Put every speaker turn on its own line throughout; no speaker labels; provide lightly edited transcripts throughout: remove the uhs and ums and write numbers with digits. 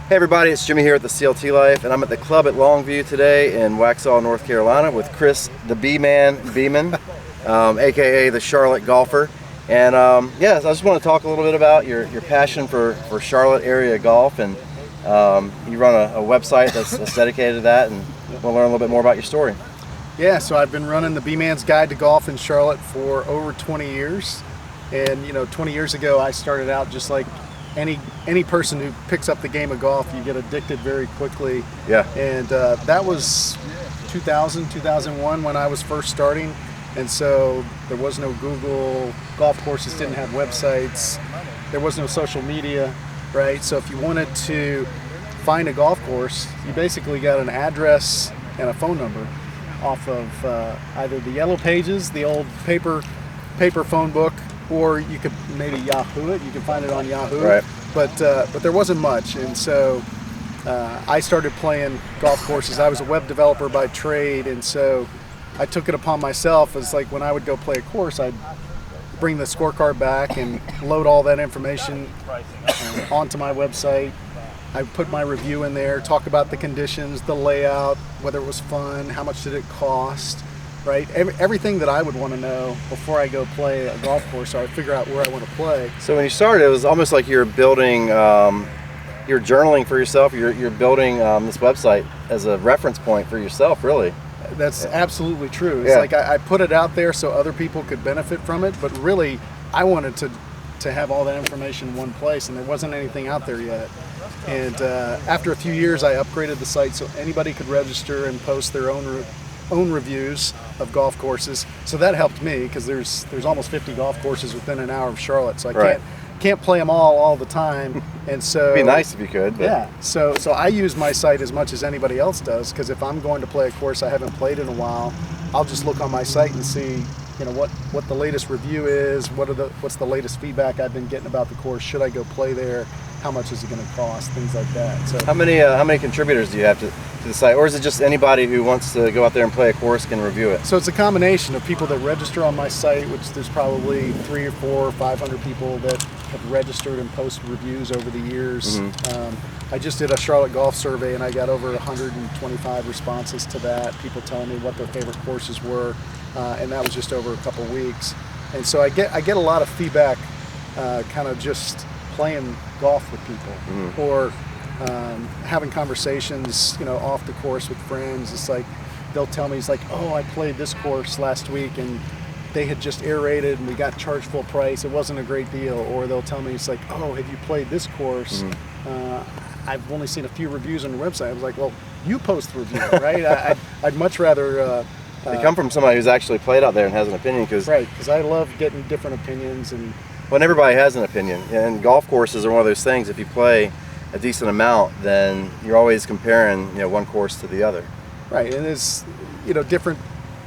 Hey everybody, it's Jimmy here at the CLT Life, and I'm at the club at Longview today in Waxhaw, North Carolina with Chris, the Beeman, aka the Charlotte golfer. And yeah, I just want to talk a little bit about your passion for Charlotte area golf, and you run a website that's dedicated to that, and we'll learn a little bit more about your story.
Yeah, so I've been running the Beeman's Guide to Golf in Charlotte for over 20 years. And 20 years ago I started out just like any person who picks up the game of golf. You get addicted very quickly.
Yeah.
And that was 2001 when I was first starting. And so there was no Google, golf courses didn't have websites, there was no social media, right? So if you wanted to find a golf course, you basically got an address and a phone number off of either the Yellow Pages, the old paper phone book, or you could maybe Yahoo it. You can find it on Yahoo.
Right.
But there wasn't much, and so I started playing golf courses. I was a web developer by trade, and so I took it upon myself as like when I would go play a course, I'd bring the scorecard back and load all that information onto my website. I put my review in there, talk about the conditions, the layout, whether it was fun, how much did it cost, right? Everything that I would want to know before I go play a golf course, so I figure out where I want to play.
So when you started, it was almost like you're building, you're journaling for yourself. You're building this website as a reference point for yourself, really.
That's absolutely true. It's like I put it out there so other people could benefit from it, but really I wanted to have all that information in one place, and there wasn't anything out there yet. And after a few years, I upgraded the site so anybody could register and post their own reviews of golf courses. So that helped me because there's almost 50 golf courses within an hour of Charlotte, so I can't play them all the time. And so
it'd be nice if you could. But.
Yeah. So I use my site as much as anybody else does, because if I'm going to play a course I haven't played in a while, I'll just look on my site and see what the latest review is, what's the latest feedback I've been getting about the course. Should I go play there? How much is it going to cost? Things like that. So
how many contributors do you have to the site, or is it just anybody who wants to go out there and play a course can review it?
So it's a combination of people that register on my site, which there's probably 300 or 400 or 500 people that have registered and posted reviews over the years. Mm-hmm. I just did a Charlotte golf survey and I got over 125 responses to that. People telling me what their favorite courses were, and that was just over a couple weeks. And so I get a lot of feedback, kind of just playing golf with people, mm-hmm. or having conversations, off the course with friends. It's like they'll tell me, it's like, oh, I played this course last week and they had just aerated and we got charged full price. It wasn't a great deal. Or they'll tell me, it's like, oh, have you played this course? Mm-hmm. I've only seen a few reviews on the website. I was like, well, you post the review, right? I'd much rather.
They come from somebody who's actually played out there and has an opinion, because
I love getting different opinions. And
when everybody has an opinion, and golf courses are one of those things. If you play a decent amount, then you're always comparing, one course to the other. Right,
and there's, different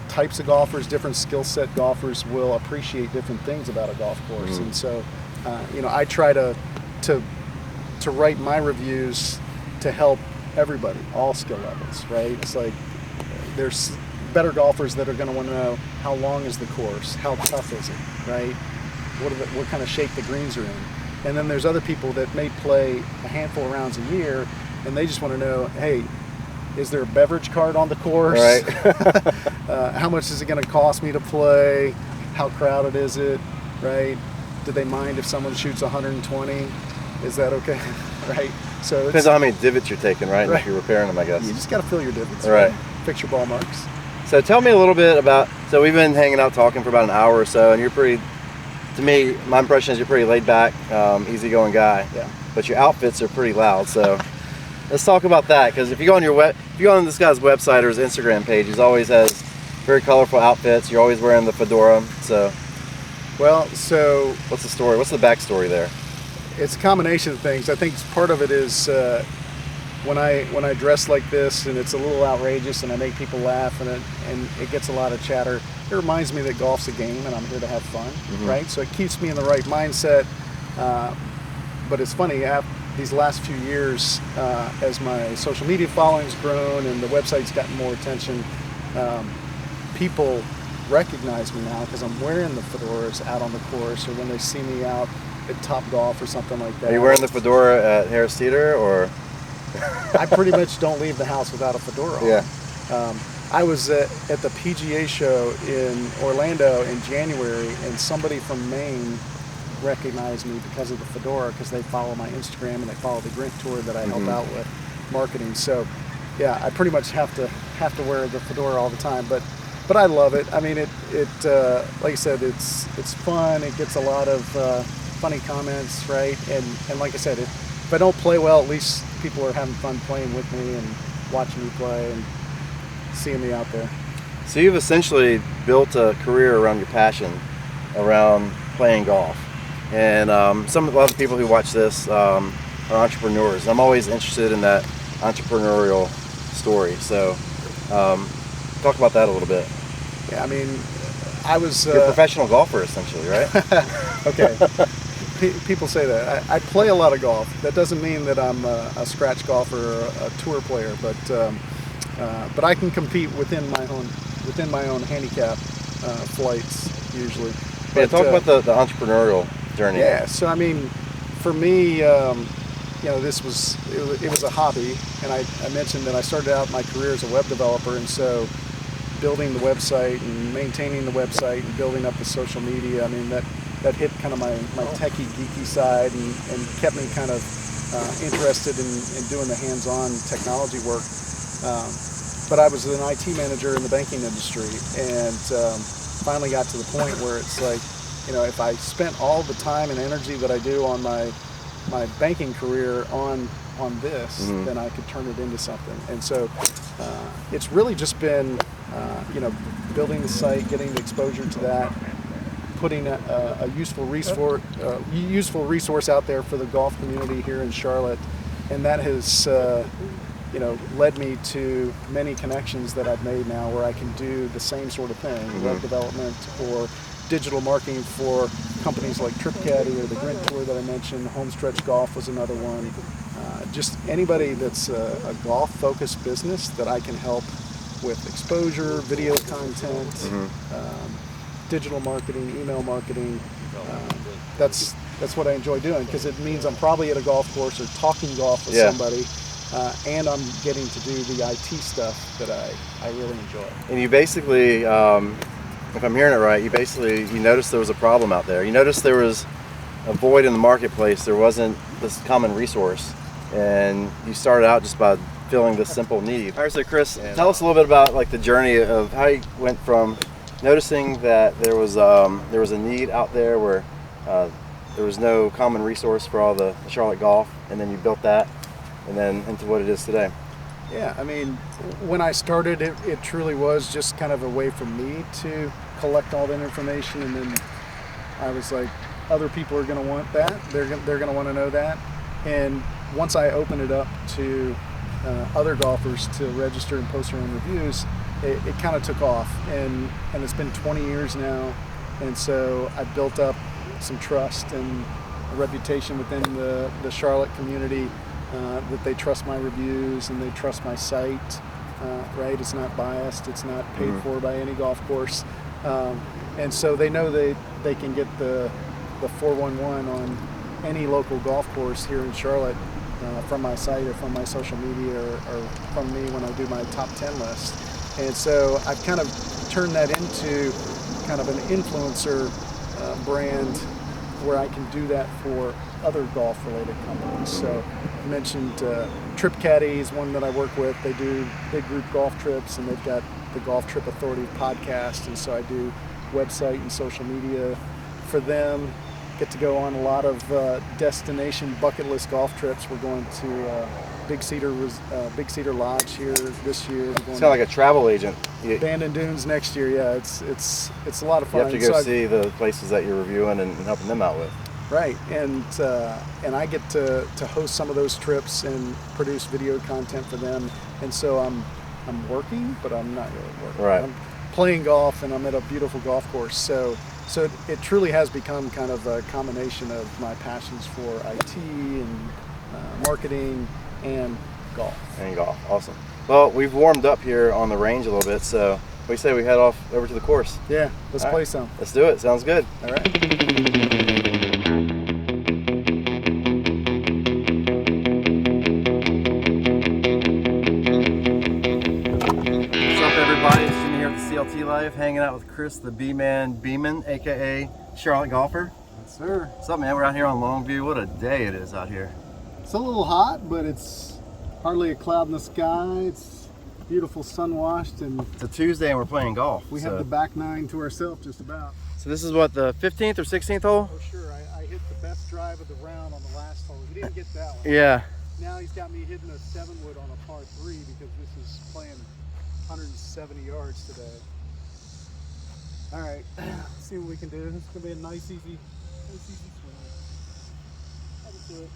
types of golfers, different skill set golfers will appreciate different things about a golf course, mm-hmm. and so, I try to write my reviews to help everybody, all skill levels, right? It's like there's better golfers that are going to want to know how long is the course, how tough is it, right? What kind of shape the greens are in. And then there's other people that may play a handful of rounds a year, and they just want to know, hey, is there a beverage cart on the course?
Right.
How much is it going to cost me to play? How crowded is it? Right? Do they mind if someone shoots 120? Is that okay? Right. So
depends on how many divots you're taking, right? And if you're repairing them, I guess.
You just got to fill your divots.
Right.
Fix your ball marks.
So tell me a little bit about. So we've been hanging out talking for about an hour or so, and you're pretty. To me, my impression is you're a pretty laid back, easygoing guy.
Yeah.
But your outfits are pretty loud. So let's talk about that, because if you go on this guy's website or his Instagram page, he always has very colorful outfits. You're always wearing the fedora. So what's the story? What's the backstory there?
It's a combination of things. I think part of it is when I dress like this and it's a little outrageous and I make people laugh and it gets a lot of chatter. It reminds me that golf's a game and I'm here to have fun, mm-hmm. right? So it keeps me in the right mindset. But it's funny, these last few years, as my social media following's grown and the website's gotten more attention, people recognize me now because I'm wearing the fedoras out on the course, or when they see me out at Top Golf or something like that.
Are you wearing the fedora at Harris Teeter, or?
I pretty much don't leave the house without a fedora on.
Yeah.
I was at the PGA show in Orlando in January, and somebody from Maine recognized me because of the fedora, because they follow my Instagram and they follow the Grint Tour that I help out with marketing. So yeah, I pretty much have to wear the fedora all the time, but I love it. I mean, it like I said, it's fun. It gets a lot of funny comments, right? And like I said, if I don't play well, at least people are having fun playing with me and watching me play and seeing me out there.
So you've essentially built a career around your passion, around playing golf. And a lot of people who watch this are entrepreneurs. I'm always interested in that entrepreneurial story. So talk about that a little bit.
Yeah, I mean, I was...
You're a professional golfer, essentially, right?
Okay. People say that. I play a lot of golf. That doesn't mean that I'm a scratch golfer or a tour player, but I can compete within my own handicap flights usually.
Yeah, talk about the entrepreneurial journey.
Yeah, so I mean, for me, this was a hobby, and I mentioned that I started out my career as a web developer, and so building the website and maintaining the website and building up the social media, I mean, that hit kind of my techie geeky side and kept me kind of interested in doing the hands-on technology work. But I was an IT manager in the banking industry, and finally got to the point where it's like, if I spent all the time and energy that I do on my banking career on this, then I could turn it into something. And so it's really just been, building the site, getting the exposure to that, putting a useful resource out there for the golf community here in Charlotte, and that has led me to many connections that I've made now where I can do the same sort of thing, web development or digital marketing for companies like TripCaddy or the Grint Tour that I mentioned. Homestretch Golf was another one. Just anybody that's a golf-focused business that I can help with exposure, video content, digital marketing, email marketing. That's what I enjoy doing, because it means I'm probably at a golf course or talking golf with somebody, and I'm getting to do the IT stuff that I really enjoy. And
you basically, if I'm hearing it right, you noticed there was a problem out there. You noticed there was a void in the marketplace. There wasn't this common resource, and you started out just by filling this simple need. All right, so Chris, tell us a little bit about the journey of how you went from noticing that there was a need out there where there was no common resource for all the Charlotte golf, and then you built that, and then into what it is today.
Yeah, I mean, when I started, it truly was just kind of a way for me to collect all that information, and then I was like, other people are going to want that. They're going to want to know that. And once I opened it up to other golfers to register and post their own reviews, it kind of took off. And it's been 20 years now, and so I built up some trust and a reputation within the Charlotte community, that they trust my reviews and they trust my site, right? It's not biased, it's not paid for by any golf course. And so they know they can get the 411 on any local golf course here in Charlotte from my site or from my social media or from me when I do my top 10 list. And so I've kind of turned that into kind of an influencer brand where I can do that for other golf-related companies. So I mentioned TripCaddy is one that I work with. They do big group golf trips, and they've got the Golf Trip Authority podcast, and so I do website and social media for them. Get to go on a lot of destination bucket list golf trips. We're going to Big Cedar Lodge here this year.
It's kind of like a travel agent.
Bandon Dunes next year. Yeah, it's a lot of fun.
You have to go see the places that you're reviewing and helping them out with.
Right, and I get to host some of those trips and produce video content for them, and so I'm working, but I'm not really working.
Right.
I'm playing golf, and I'm at a beautiful golf course. So it truly has become kind of a combination of my passions for IT and marketing and golf.
Awesome. Well, we've warmed up here on the range a little bit, so we say we head off over to the course.
Yeah, let's play some.
Let's do it. Sounds good.
All right.
Life, hanging out with Chris the Beeman, Beeman, aka Charlotte Golfer.
Yes, sir.
What's up, man? We're out here on Longview. What a day it is out here.
It's a little hot, but it's hardly a cloud in the sky. It's beautiful, sun washed, and
It's a Tuesday and we're playing golf.
we have the back nine to ourselves just about.
So this is what, the 15th or 16th hole?
Oh, sure. I hit the best drive of the round on the last hole. He didn't get that one.
Yeah.
Now he's got me hitting a 7-wood on a par 3 because this is playing 170 yards today. All right, let's see what we can do. It's gonna be a nice, easy swing. How to do it.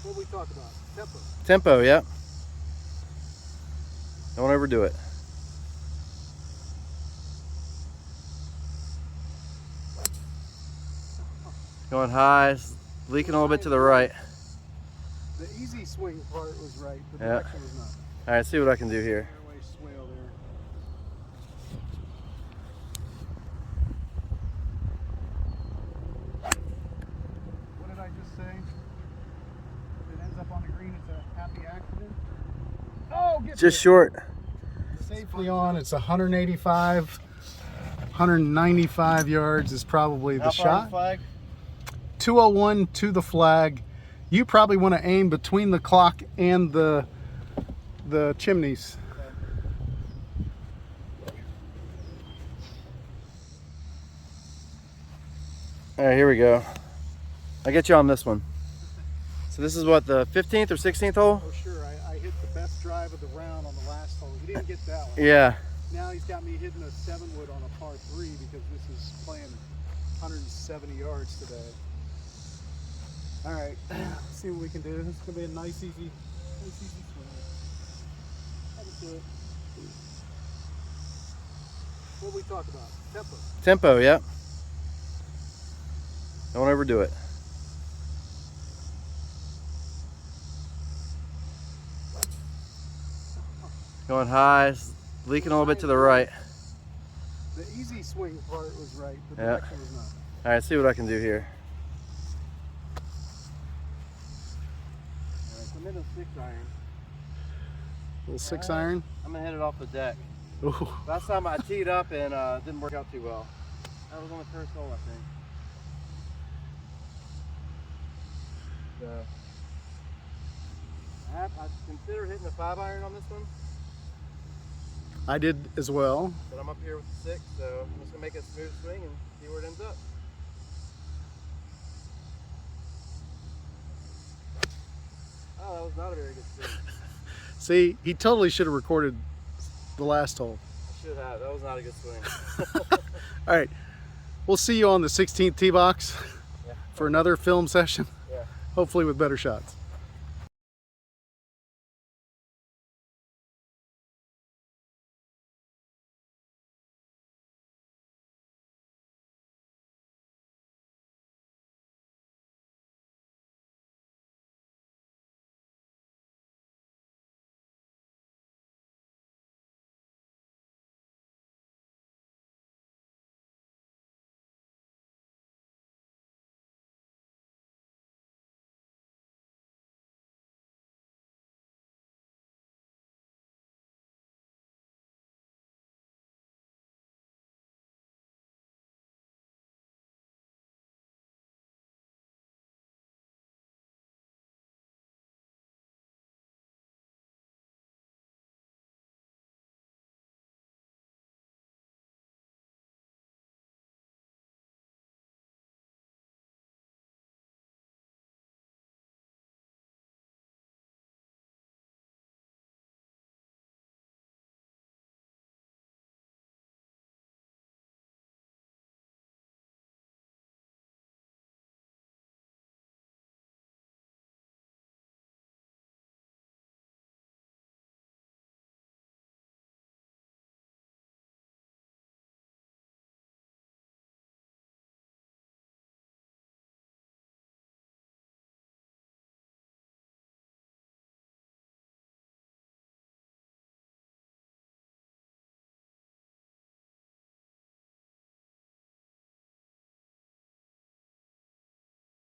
What did we talk about? Tempo.
Tempo, yep. Don't overdo it. Going high, leaking a little bit to the right.
The easy swing part was right, the
Yeah.
direction was not.
All right, see what I can do here.
Fairway swale there. What did I just say? If it ends up on the green, it's a happy accident. Oh, get
Just
there.
short.
Safely on. It's 195 yards is probably the shot.
Flag?
201 to the flag. You probably want to aim between the clock and the chimneys.
All right, here we go. I'll get you on this one. So this is what, the 15th or 16th hole?
Oh, sure. I hit the best drive of the round on the last hole. He didn't get that one.
Yeah.
Now he's got me hitting a 7-wood on a par 3 because this is playing 170 yards today. All right, let's see what we can do. It's gonna be a nice, easy swing. How to do it. What did we talk about? Tempo.
Tempo, yep. Don't overdo it. Going high, leaking a little bit to the right.
The easy swing part was right, the
Yeah.
direction was not.
All right, see what I can do here. I'm in a 6-iron.
Little 6-iron.
I'm gonna hit it off the deck.
Ooh.
Last time I teed up and didn't work out too well. That was on the first hole, I think. So, I consider hitting a 5-iron on this one,
I did as well.
but I'm up here with the 6, so I'm just gonna make a smooth swing and see where it ends up. Oh, that was not a very good swing.
See, he totally should have recorded the last hole.
I should have. That was not a good swing.
All right, we'll see you on the 16th tee box
Yeah.
for another film session,
Yeah.
hopefully with better shots.